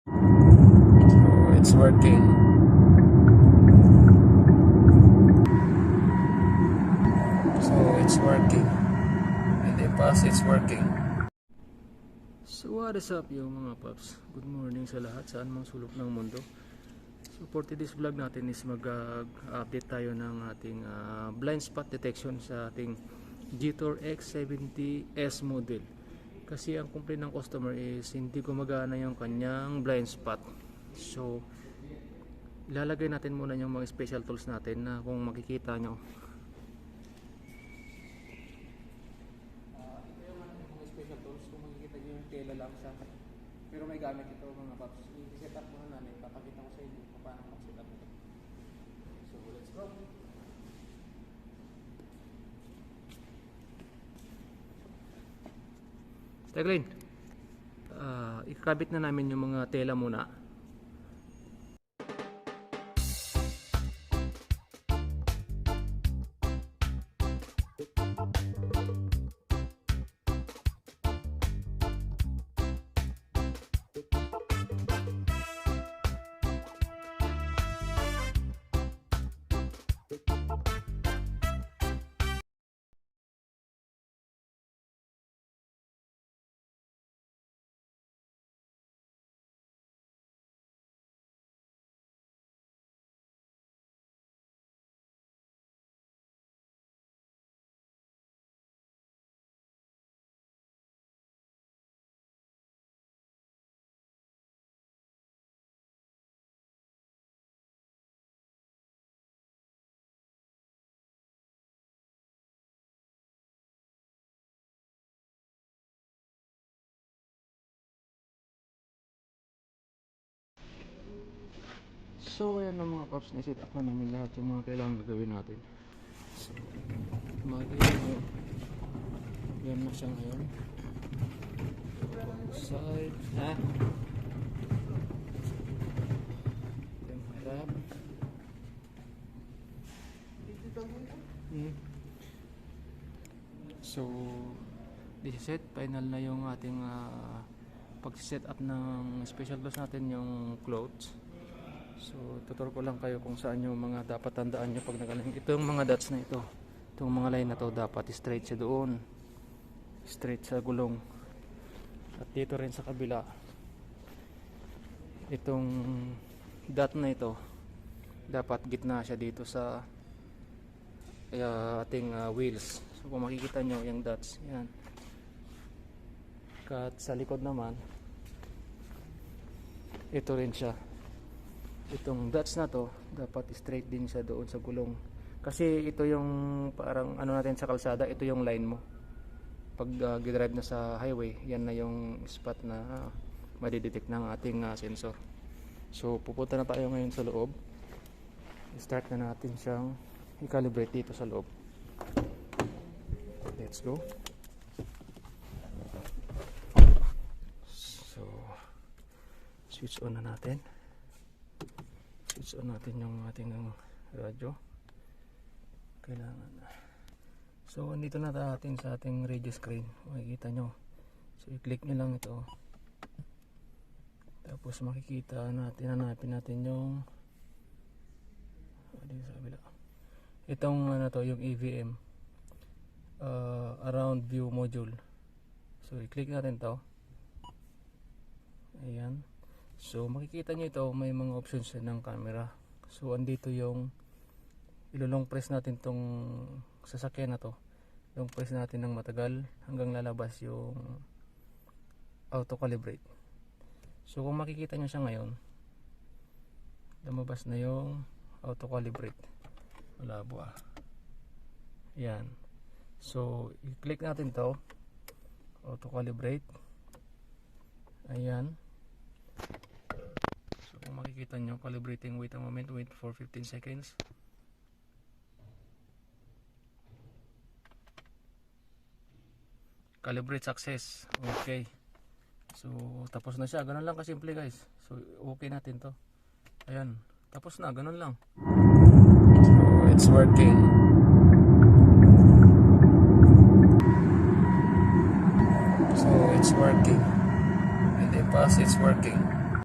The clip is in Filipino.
So it's working. So it's working. And the pass, it's working. So what is up yung mga paps? Good morning sa lahat, saan mang sulok ng mundo. So for today's vlog natin is mag-update tayo ng ating blind spot detection sa ating G-Tor X70S model. Kasi ang complaint ng customer is hindi gumagana yung kanyang blind spot. So ilalagay natin muna yung mga special tools natin na kung makikita nyo. Ito yung mga special tools, kung makikita nyo yung tela lang siya. Pero may gamit ito mga paps. I-set up muna namin, papakita ko sa inyo kung paano mag-set up ito. So let's go. Taglin, ikakabit na namin yung mga tela muna. So ayan ang mga paps, na-set up na namin lahat yung mga kailangan gagawin natin. So makikita nyo, yan na siya ngayon. Side, yung harap. So this is it, final na yung ating pag-set up ng special tools natin, yung clothes. So tutur ko lang kayo kung saan yung mga dapat tandaan nyo pag nagaling. Ito yung mga dots na ito, itong mga line na to dapat straight siya doon, straight sa gulong. At dito rin sa kabila, itong dot na ito dapat gitna siya dito sa ating wheels. So kung makikita nyo yung dots, yan. At sa likod naman, ito rin siya. Itong dots na to dapat straight din siya doon sa gulong, kasi ito yung parang ano natin sa kalsada, ito yung line mo pag gidrive na sa highway. Yan na yung spot na madidetect ng ating sensor. So pupunta na tayo ngayon sa loob, start na natin siyang i-calibrate dito sa loob. Let's go. So switch on na natin. Switch on natin yung ating radyo. Kailangan na. So andito na natin sa ating radio screen, makikita nyo. So i-click nyo lang ito, tapos makikita natin, hanapin natin yung dito sa kabila, itong ano to, yung EVM around view module. So i-click natin to. Ayan. So makikita nyo ito, may mga options ng camera. So andito yung ilulong press natin tong sasakyan na to. Long press natin ng matagal hanggang lalabas yung auto calibrate. So kung makikita nyo siya ngayon, lumabas na yung auto calibrate. Malabo yan. So i-click natin to, auto calibrate. Ayan. So kung makikita nyo, calibrating, wait a moment, wait for 15 seconds. Calibrate success. Okay. So tapos na siya, ganun lang kasimple guys. So okay natin to. Ayan, tapos na, ganun lang. So it's working. So it's working. And the pass, it's working.